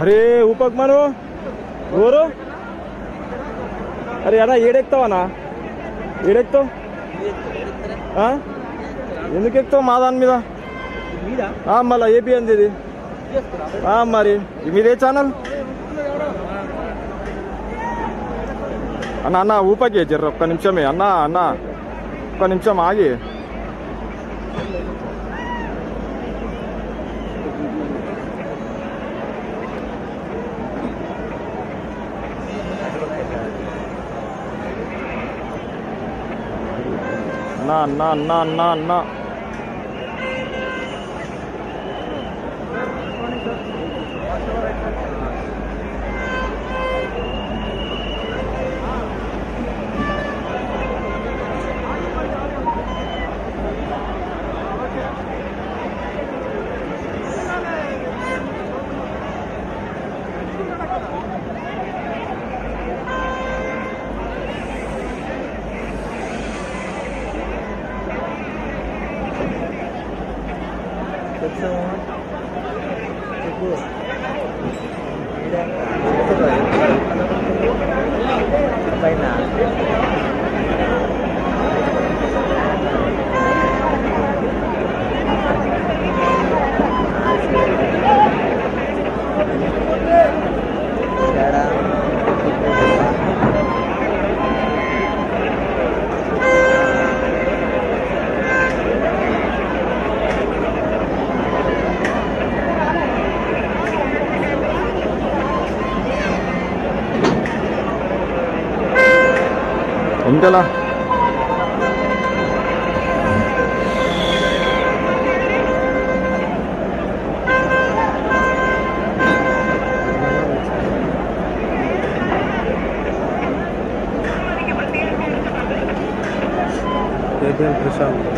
अरे ऊपक मनो ఎవరు అరే అన్నా ఏడెక్తావన్నా ఏడెక్తావు ఎందుకు ఎక్కుతావు మా దాని మీద మళ్ళా ఏపీ అంది ఇది మరి మీదే ఛానల్ అన్న అన్న ఊపకే జర్ర ఒక్క నిమిషమే అన్న అన్న ఒక్క నిమిషం ఆగి అన్నా అన్నా అన్నా అన్నా అన్నా ఇంతలా ప్రశాంత్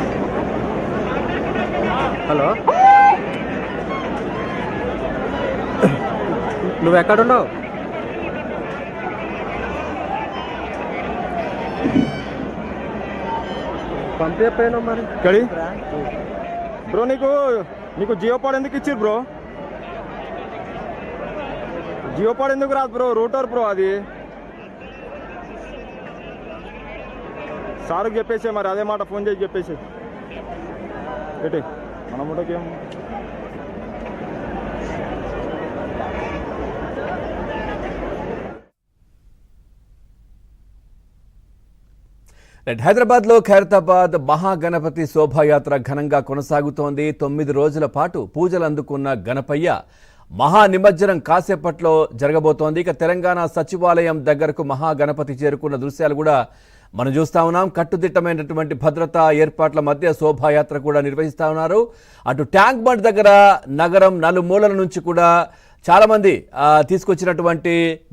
హలో నువ్వు ఎక్కడున్నావు పంపేపోయినా మరి ఇక్కడి బ్రో నీకు జియో పాడ్ ఎందుకు ఇచ్చిర్రు బ్రో జియో పాడ్ ఎందుకు రాదు బ్రో రూటర్ బ్రో అది సార్కి చెప్పేసే మరి అదే మాట ఫోన్ చేసి చెప్పేసి ఏంటి మన ముఠకేం హైదరాబాద్ లో ఖైరతాబాద్ మహాగణపతి శోభాయాత్ర ఘనంగా కొనసాగుతోంది 9 రోజుల పాటు పూజలు అందుకున్న గణపయ్య మహా నిమజ్జనం కాసేపట్లో జరగబోతోంది ఇక తెలంగాణ సచివాలయం దగ్గరకు మహాగణపతి చేరుకున్న దృశ్యాలు కూడా మనం చూస్తా ఉన్నాం కట్టుదిట్టమైనటువంటి భద్రతా ఏర్పాట్ల మధ్య శోభాయాత్ర కూడా నిర్వహిస్తా ఉన్నారు అటు ట్యాంక్ బండ్ దగ్గర నగరం నలుమూలల నుంచి కూడా చాలా మంది తీసుకొచ్చినటువంటి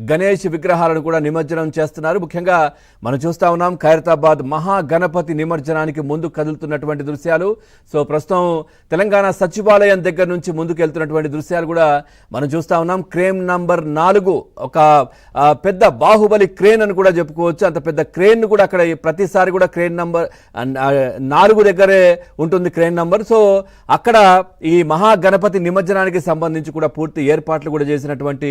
గణేష్ విగ్రహాలను కూడా నిమజ్జనం చేస్తున్నారు ముఖ్యంగా మనం చూస్తా ఉన్నాం ఖైరతాబాద్ మహాగణపతి నిమజ్జనానికి ముందు కదులుతున్నటువంటి దృశ్యాలు సో ప్రస్తుతం తెలంగాణ సచివాలయం దగ్గర నుంచి ముందుకు వెళ్తున్నటువంటి దృశ్యాలు కూడా మనం చూస్తా ఉన్నాం క్రేన్ నంబర్ 4 ఒక పెద్ద బాహుబలి క్రేన్ అని కూడా చెప్పుకోవచ్చు అంత పెద్ద క్రేన్ కూడా అక్కడ ప్రతిసారి కూడా క్రేన్ నంబర్ 4 దగ్గరే ఉంటుంది క్రేన్ నంబర్ సో అక్కడ ఈ మహాగణపతి నిమజ్జనానికి సంబంధించి కూడా పూర్తి ఏర్పాట్లు కూడా చేసినటువంటి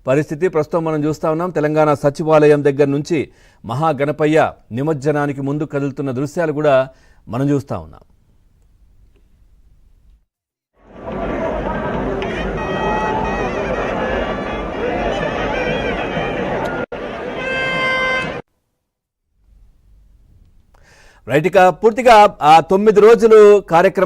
పరిస్థితి ప్రస్తుతం మనం చూస్తా ఉన్నాం తెలంగాణ సచివాలయం దగ్గర నుంచి మహాగణపయ్య నిమజ్జనానికి ముందు కదులుతున్న దృశ్యాలు కూడా మనం చూస్తా ఉన్నాం రైట్ ఇక పూర్తిగా 9 రోజులు కార్యక్రమం